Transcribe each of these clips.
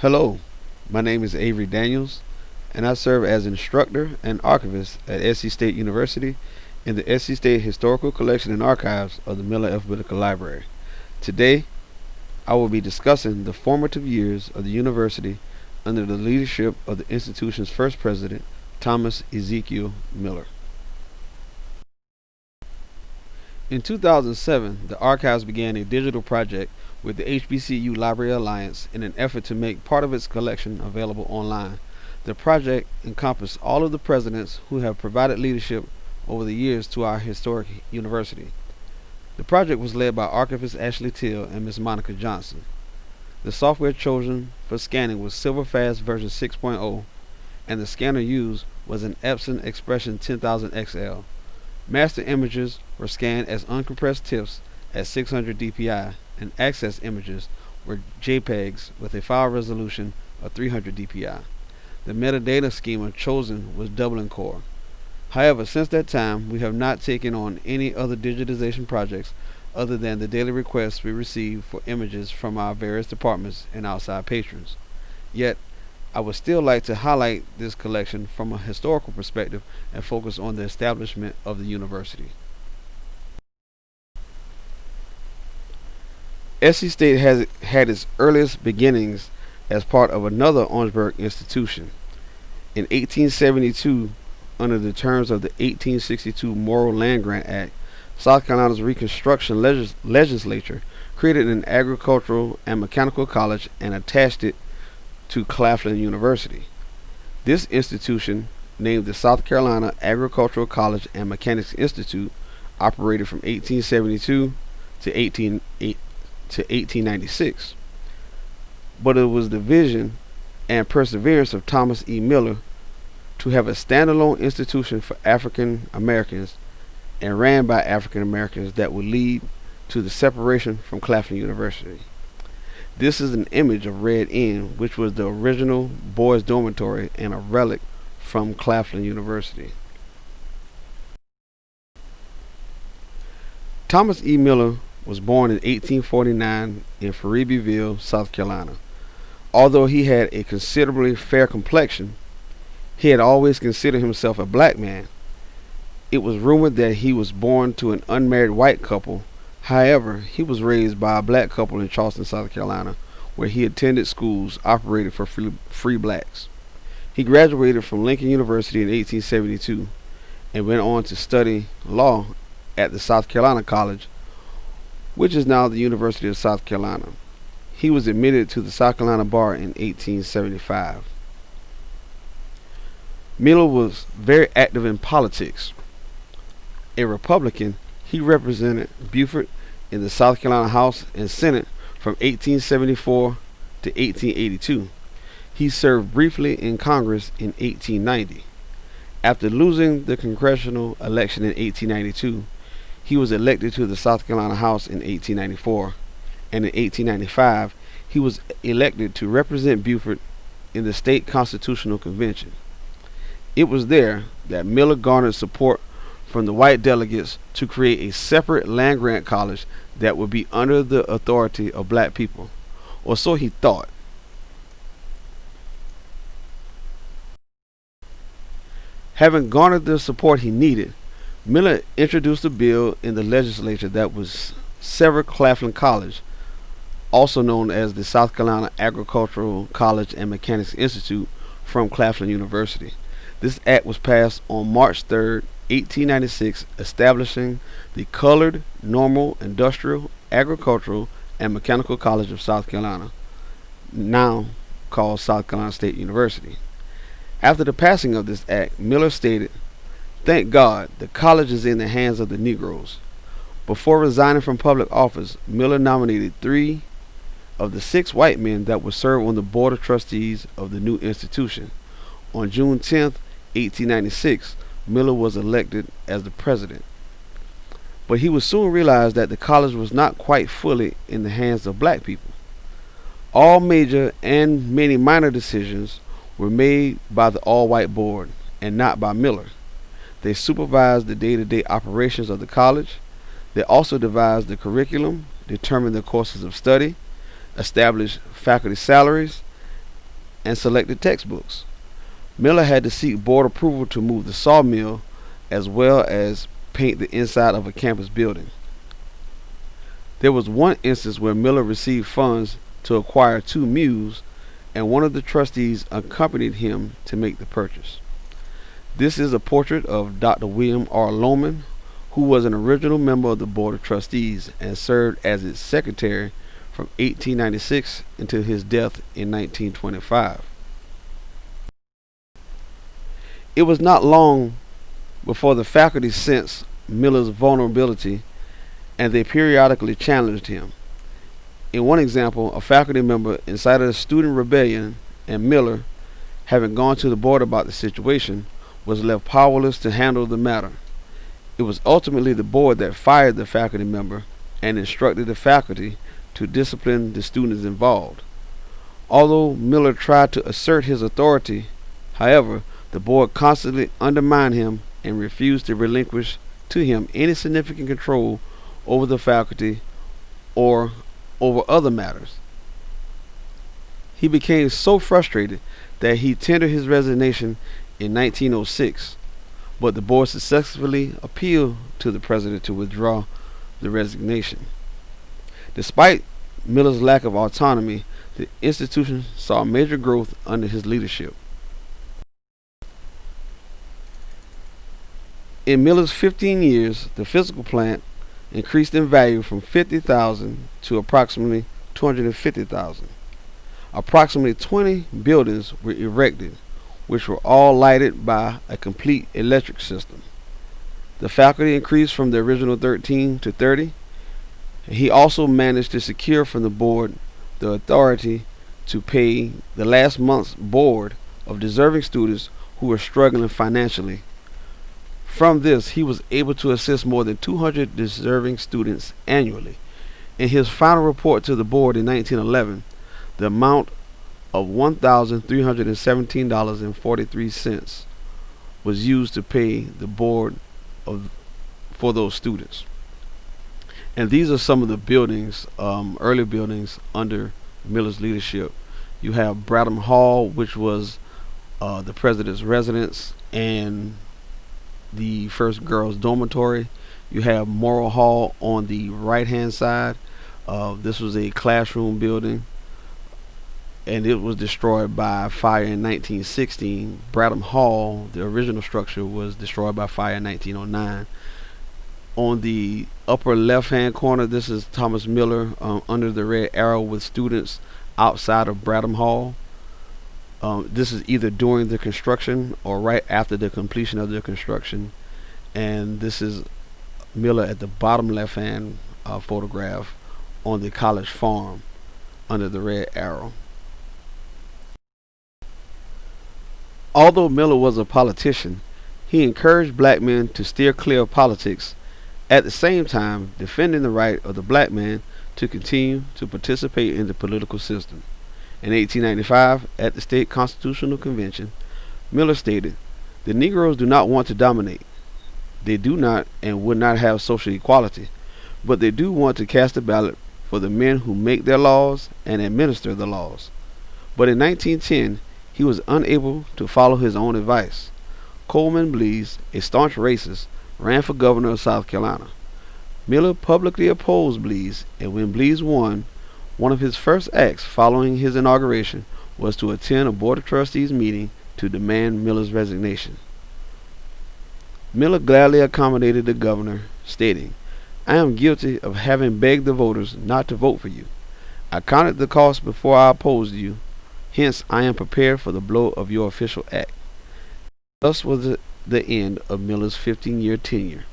Hello, my name is Avery Daniels, and I serve as instructor and archivist at SC State University in the SC State Historical Collection and Archives of the Miller Alphabetical Library. Today, I will be discussing the formative years of the university under the leadership of the institution's first president, Thomas Ezekiel Miller. In 2007, the Archives began a digital project with the HBCU Library Alliance in an effort to make part of its collection available online. The project encompassed all of the presidents who have provided leadership over the years to our historic university. The project was led by archivist Ashley Till and Ms. Monica Johnson. The software chosen for scanning was Silverfast version 6.0, and the scanner used was an Epson Expression 10000 XL. Master images were scanned as uncompressed TIFFs at 600 dpi, and access images were JPEGs with a file resolution of 300 dpi. The metadata schema chosen was Dublin Core. However, since that time, we have not taken on any other digitization projects other than the daily requests we receive for images from our various departments and outside patrons. Yet, I would still like to highlight this collection from a historical perspective and focus on the establishment of the university. SC State has had its earliest beginnings as part of another Orangeburg institution. In 1872, under the terms of the 1862 Morrill Land Grant Act, South Carolina's Reconstruction Legislature created an agricultural and mechanical college and attached it to Claflin University. This institution, named the South Carolina Agricultural College and Mechanics Institute, operated from 1872 to 1896. But it was the vision and perseverance of Thomas E. Miller to have a standalone institution for African Americans and ran by African Americans that would lead to the separation from Claflin University. This is an image of Red Inn, which was the original boys' dormitory and a relic from Claflin University. Thomas E. Miller was born in 1849 in Fareebeville, South Carolina. Although he had a considerably fair complexion, he had always considered himself a black man. It was rumored that he was born to an unmarried white couple. However, he was raised by a black couple in Charleston, South Carolina, where he attended schools operated for free blacks. He graduated from Lincoln University in 1872 and went on to study law at the South Carolina College, which is now the University of South Carolina. He was admitted to the South Carolina Bar in 1875. Miller was very active in politics. A Republican, he represented Beaufort in the South Carolina House and Senate from 1874 to 1882. He served briefly in Congress in 1890. After losing the congressional election in 1892, he was elected to the South Carolina House in 1894, and in 1895 he was elected to represent Beaufort in the State Constitutional Convention. It was there that Miller garnered support from the white delegates to create a separate land-grant college that would be under the authority of black people, or so he thought. Having garnered the support he needed, Miller introduced a bill in the legislature that would sever Claflin College, also known as the South Carolina Agricultural College and Mechanics Institute, from Claflin University. This act was passed on March 3rd, 1896, establishing the Colored Normal Industrial, Agricultural, and Mechanical College of South Carolina, now called South Carolina State University. After the passing of this act, Miller stated, "Thank God, the college is in the hands of the Negroes." Before resigning from public office, Miller nominated 3 of the 6 white men that would serve on the Board of Trustees of the new institution. On June 10th, 1896, Miller was elected as the president. But he would soon realize that the college was not quite fully in the hands of black people. All major and many minor decisions were made by the all-white board and not by Miller. They supervised the day-to-day operations of the college. They also devised the curriculum, determined the courses of study, established faculty salaries, and selected textbooks. Miller had to seek board approval to move the sawmill as well as paint the inside of a campus building. There was one instance where Miller received funds to acquire two mules, and one of the trustees accompanied him to make the purchase. This is a portrait of Dr. William R. Lohman, who was an original member of the Board of Trustees and served as its secretary from 1896 until his death in 1925. It was not long before the faculty sensed Miller's vulnerability, and they periodically challenged him. In one example, a faculty member incited a student rebellion, and Miller, having gone to the board about the situation, was left powerless to handle the matter. It was ultimately the board that fired the faculty member and instructed the faculty to discipline the students involved. Although Miller tried to assert his authority, however, the board constantly undermined him and refused to relinquish to him any significant control over the faculty or over other matters. He became so frustrated that he tendered his resignation in 1906, but the board successfully appealed to the president to withdraw the resignation. Despite Miller's lack of autonomy, the institution saw major growth under his leadership. In Miller's 15 years, the physical plant increased in value from $50,000 to approximately $250,000. Approximately 20 buildings were erected, which were all lighted by a complete electric system. The faculty increased from the original 13 to 30. He also managed to secure from the board the authority to pay the last month's board of deserving students who were struggling financially. From this, he was able to assist more than 200 deserving students annually. In his final report to the board in 1911, the amount of $1,317.43 was used to pay the board for those students. And these are some of the buildings, early buildings under Miller's leadership. You have Bradham Hall, which was the president's residence and the first girls' dormitory. You have Morrill Hall on the right-hand side. This was a classroom building, and it was destroyed by fire in 1916. Bradham Hall, the original structure, was destroyed by fire in 1909. On the upper left-hand corner, this is Thomas Miller under the red arrow with students outside of Bradham Hall. This is either during the construction or right after the completion of the construction. And this is Miller at the bottom left-hand photograph on the college farm under the red arrow. Although Miller was a politician, he encouraged black men to steer clear of politics, at the same time defending the right of the black man to continue to participate in the political system. In 1895, at the State Constitutional Convention, Miller stated, "The Negroes do not want to dominate. They do not and would not have social equality, but they do want to cast a ballot for the men who make their laws and administer the laws." But in 1910, he was unable to follow his own advice. Coleman Blease, a staunch racist, ran for governor of South Carolina. Miller publicly opposed Blease, and when Blease won, one of his first acts following his inauguration was to attend a Board of Trustees meeting to demand Miller's resignation. Miller gladly accommodated the governor, stating, "I am guilty of having begged the voters not to vote for you. I counted the cost before I opposed you, hence I am prepared for the blow of your official act." Thus was the end of Miller's 15-year tenure.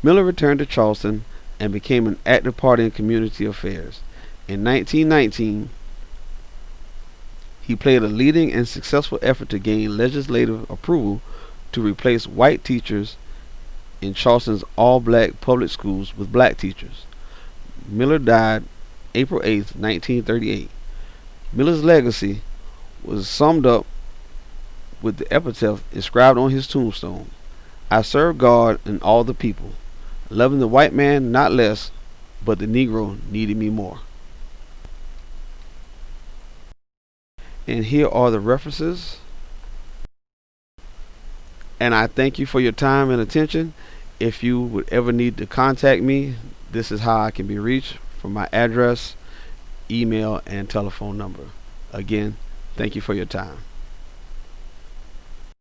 Miller returned to Charleston and became an active part in community affairs. In 1919, he played a leading and successful effort to gain legislative approval to replace white teachers in Charleston's all-black public schools with black teachers. Miller died April 8, 1938. Miller's legacy was summed up with the epitaph inscribed on his tombstone: "I serve God and all the people, loving the white man not less, but the Negro needed me more." And here are the references. And I thank you for your time and attention. If you would ever need to contact me, this is how I can be reached from my address, email, and telephone number. Again, thank you for your time.